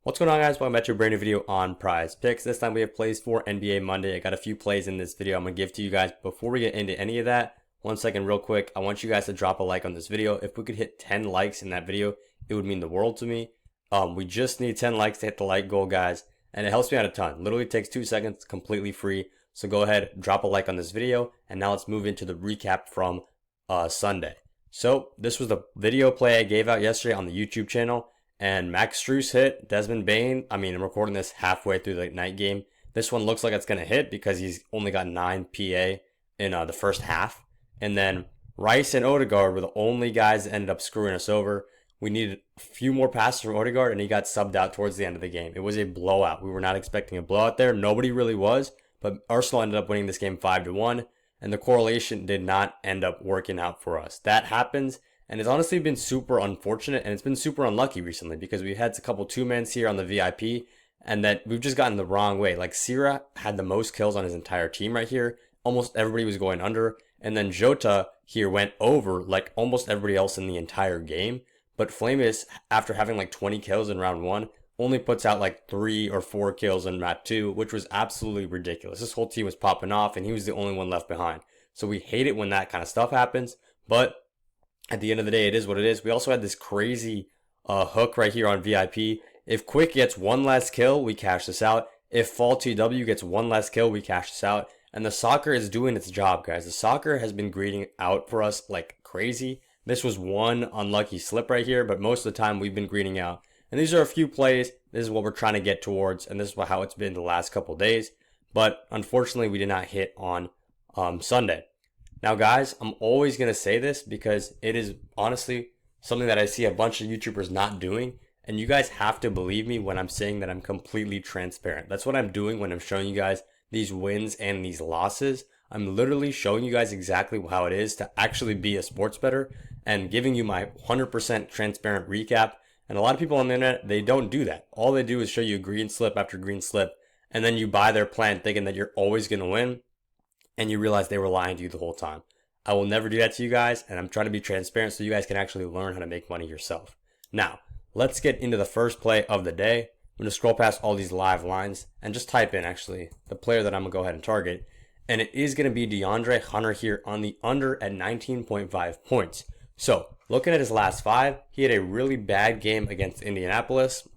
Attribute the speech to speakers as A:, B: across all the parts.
A: What's going on, guys? Welcome back to a brand new video on PrizePicks. This time we have plays for NBA Monday. I got a few plays in this video I'm going to give to you guys. Before we get into any of that, 1 second real quick, I want you guys to drop a like on this video. If we could hit 10 likes in that video, it would mean the world to me. We just need 10 likes to hit the like goal, guys, and it helps me out a ton. Literally takes 2 seconds, completely free. So go ahead, drop a like on this video, and now let's move into the recap from Sunday. So this was the video play I gave out yesterday on the YouTube channel. And Max Strus hit, Desmond Bane. I'm recording this halfway through the night game. This one looks like it's going to hit because he's only got 9 PA in the first half. And then Rice and Odegaard were the only guys that ended up screwing us over. We needed a few more passes from Odegaard, and he got subbed out towards the end of the game. It was a blowout. We were not expecting a blowout there. Nobody really was. But Arsenal ended up winning this game 5-1. And the correlation did not end up working out for us. That happens. And it's honestly been super unfortunate, and it's been super unlucky recently because we had a couple two-mans here on the VIP, and that we've just gotten the wrong way. Like, Sierra had the most kills on his entire team right here. Almost everybody was going under. And then Jota here went over like almost everybody else in the entire game. But Flamus, after having like 20 kills in round 1, only puts out like 3 or 4 kills in round 2, which was absolutely ridiculous. This whole team was popping off, and he was the only one left behind. So we hate it when that kind of stuff happens. But at the end of the day, it is what it is. We also had this crazy hook right here on VIP. If Quick gets 1 less kill, we cash this out. If Fall TW gets 1 less kill, we cash this out. And the soccer is doing its job, guys. The soccer has been grading out for us like crazy. This was one unlucky slip right here, but most of the time we've been greening out. And these are a few plays. This is what we're trying to get towards, and this is how it's been the last couple days. But unfortunately, we did not hit on Sunday. Now, guys, I'm always going to say this because it is honestly something that I see a bunch of YouTubers not doing. And you guys have to believe me when I'm saying that I'm completely transparent. That's what I'm doing when I'm showing you guys these wins and these losses. I'm literally showing you guys exactly how it is to actually be a sports bettor and giving you my 100% transparent recap. And a lot of people on the internet, they don't do that. All they do is show you green slip after green slip. And then you buy their plan thinking that you're always going to win. And you realize they were lying to you the whole time. I will never do that to you guys, and I'm trying to be transparent so you guys can actually learn how to make money yourself. Now, let's get into the first play of the day. I'm going to scroll past all these live lines and just type in, actually, the player that I'm going to go ahead and target. And it is going to be DeAndre Hunter here on the under at 19.5 points. So, looking at his last 5, he had a really bad game against Indianapolis,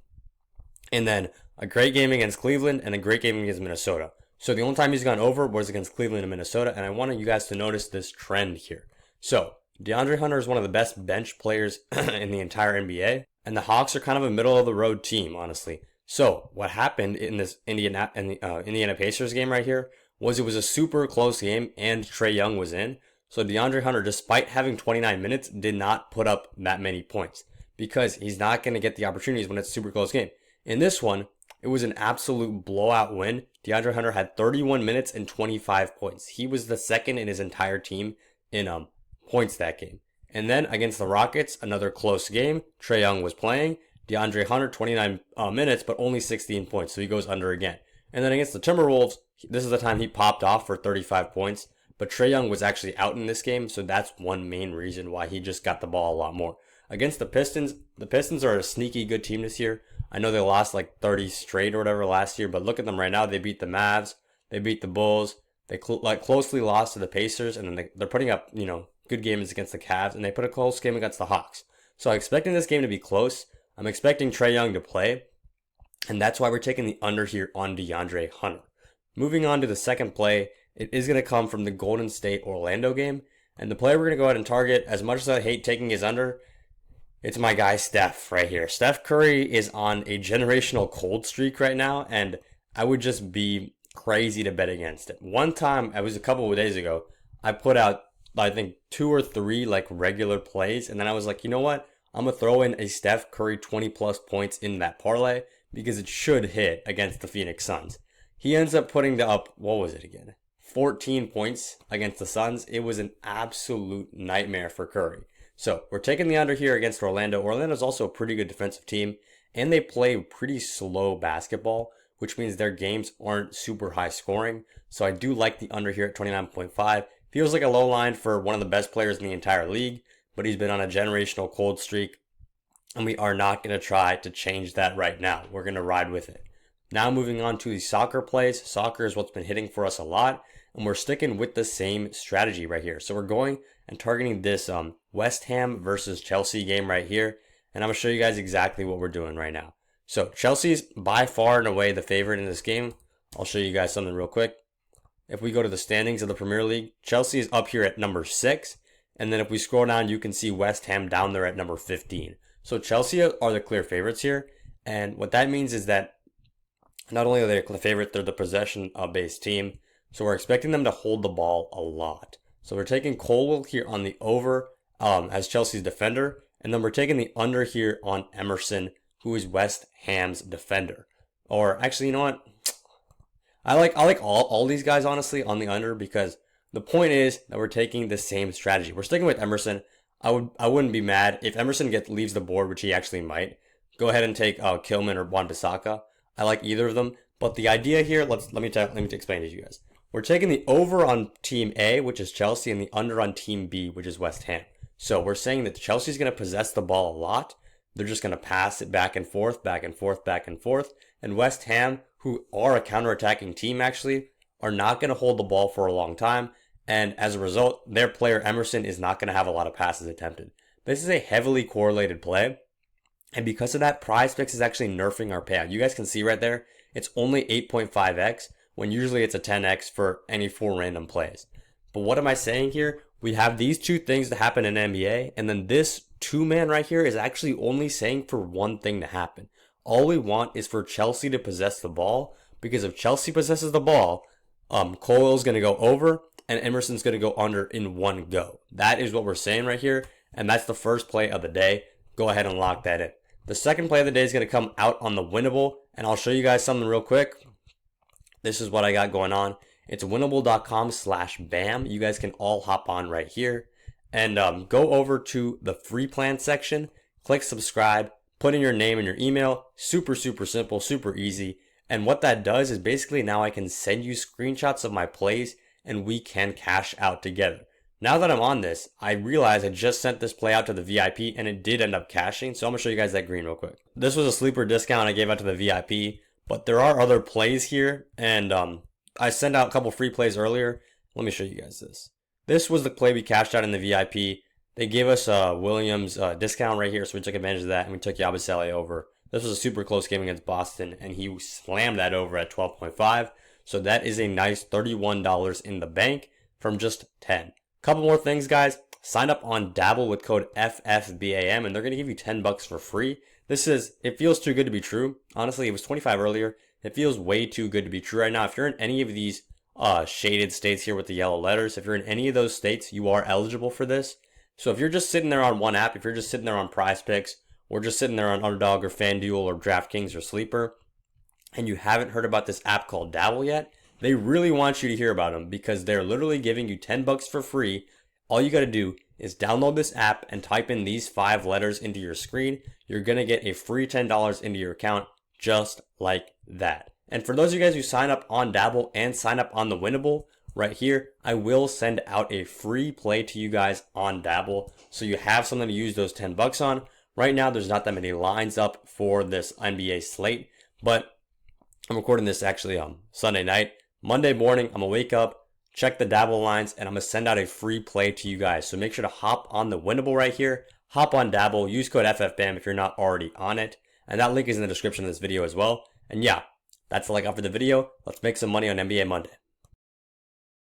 A: and then a great game against Cleveland, and a great game against Minnesota. So the only time he's gone over was against Cleveland and Minnesota, and I wanted you guys to notice this trend here. So DeAndre Hunter is one of the best bench players in the entire NBA, and the Hawks are kind of a middle-of-the-road team, honestly. So what happened in this Indiana Pacers game right here was it was a super close game, and Trae Young was in. So DeAndre Hunter, despite having 29 minutes, did not put up that many points because he's not going to get the opportunities when it's a super close game. In this one, it was an absolute blowout win. DeAndre Hunter had 31 minutes and 25 points. He was the second in his entire team in points that game. And then against the Rockets, another close game. Trae Young was playing. DeAndre Hunter, 29 minutes, but only 16 points, so he goes under again. And then against the Timberwolves, this is the time he popped off for 35 points. But Trae Young was actually out in this game, so that's one main reason why he just got the ball a lot more. Against the Pistons are a sneaky good team this year. I know they lost like 30 straight or whatever last year, but look at them right now. They beat the Mavs. They beat the Bulls. They closely lost to the Pacers, and then they're putting up, good games against the Cavs, and they put a close game against the Hawks. So I'm expecting this game to be close. I'm expecting Trae Young to play, and that's why we're taking the under here on DeAndre Hunter. Moving on to the second play, it is going to come from the Golden State Orlando game, and the player we're going to go ahead and target, as much as I hate taking his under, it's my guy Steph right here. Steph Curry is on a generational cold streak right now, and I would just be crazy to bet against it. One time, it was a couple of days ago, I put out, I think, 2 or 3 like regular plays, and then I was like, you know what? I'm going to throw in a Steph Curry 20 plus points in that parlay because it should hit against the Phoenix Suns. He ends up putting up, what was it again? 14 points against the Suns. It was an absolute nightmare for Curry. So we're taking the under here against Orlando. Orlando's also a pretty good defensive team, and they play pretty slow basketball, which means their games aren't super high scoring. So I do like the under here at 29.5. Feels like a low line for one of the best players in the entire league, but he's been on a generational cold streak. and we are not going to try to change that right now. We're going to ride with it. Now moving on to the soccer plays. Soccer is what's been hitting for us a lot, and we're sticking with the same strategy right here. So we're going and targeting this West Ham versus Chelsea game right here, and I'm going to show you guys exactly what we're doing right now. So Chelsea's by far and away the favorite in this game. I'll show you guys something real quick. If we go to the standings of the Premier League, Chelsea is up here at number 6. And then if we scroll down, you can see West Ham down there at number 15. So Chelsea are the clear favorites here. And what that means is that not only are they the favorite, they're the possession-based team. So we're expecting them to hold the ball a lot. So we're taking Colwill here on the over as Chelsea's defender. And then we're taking the under here on Emerson, who is West Ham's defender. Or actually, you know what? I like all these guys, honestly, on the under, because the point is that we're taking the same strategy. We're sticking with Emerson. I wouldn't be mad if Emerson leaves the board, which he actually might. Go ahead and take Kilman or Wan-Bissaka. I like either of them, but the idea here, let me explain it to you guys. We're taking the over on Team A, which is Chelsea, and the under on Team B, which is West Ham. So we're saying that Chelsea's going to possess the ball a lot. They're just going to pass it back and forth, back and forth, back and forth. And West Ham, who are a counter-attacking team actually, are not going to hold the ball for a long time. And as a result, their player Emerson is not going to have a lot of passes attempted. This is a heavily correlated play. And because of that, PrizePicks is actually nerfing our payout. You guys can see right there, it's only 8.5x when usually it's a 10x for any 4 random plays. But what am I saying here? We have these two things to happen in NBA, and then this 2-man right here is actually only saying for one thing to happen. All we want is for Chelsea to possess the ball, because if Chelsea possesses the ball, Colwill's going to go over, and Emerson's going to go under in one go. That is what we're saying right here, and that's the first play of the day. Go ahead and lock that in. The second play of the day is going to come out on the winnable, and I'll show you guys something real quick. This is what I got going on. It's winnable.com/bam. You guys can all hop on right here and go over to the free plan section, click subscribe, put in your name and your email. Super simple, super easy. And what that does is basically now I can send you screenshots of my plays and we can cash out together. Now that I'm on this, I realize I just sent this play out to the VIP and it did end up cashing. So I'm going to show you guys that green real quick. This was a sleeper discount I gave out to the VIP, but there are other plays here. And I sent out a couple free plays earlier. Let me show you guys this. This was the play we cashed out in the VIP. They gave us a Williams discount right here. So we took advantage of that and we took Yabusele over. This was a super close game against Boston and he slammed that over at 12.5. So that is a nice $31 in the bank from just 10. Couple more things, guys. Sign up on Dabble with code FFBAM and they're going to give you $10 for free. It feels too good to be true. Honestly, it was 25 earlier. It feels way too good to be true right now. If you're in any of these shaded states here with the yellow letters, if you're in any of those states, you are eligible for this. So if you're just sitting there on one app, if you're just sitting there on PrizePicks, or just sitting there on Underdog or FanDuel or DraftKings or Sleeper, and you haven't heard about this app called Dabble yet, they really want you to hear about them because they're literally giving you $10 for free. All you got to do is download this app and type in these 5 letters into your screen. You're going to get a free $10 into your account just like that. And for those of you guys who sign up on Dabble and sign up on the Winnable, right here, I will send out a free play to you guys on Dabble so you have something to use those $10 on. Right now, there's not that many lines up for this NBA slate, but I'm recording this actually on Sunday night. Monday morning, I'm going to wake up, check the Dabble lines, and I'm going to send out a free play to you guys. So make sure to hop on the Winnable right here, hop on Dabble, use code FFBAM if you're not already on it. And that link is in the description of this video as well. And yeah, that's all I got for the video. Let's make some money on NBA Monday.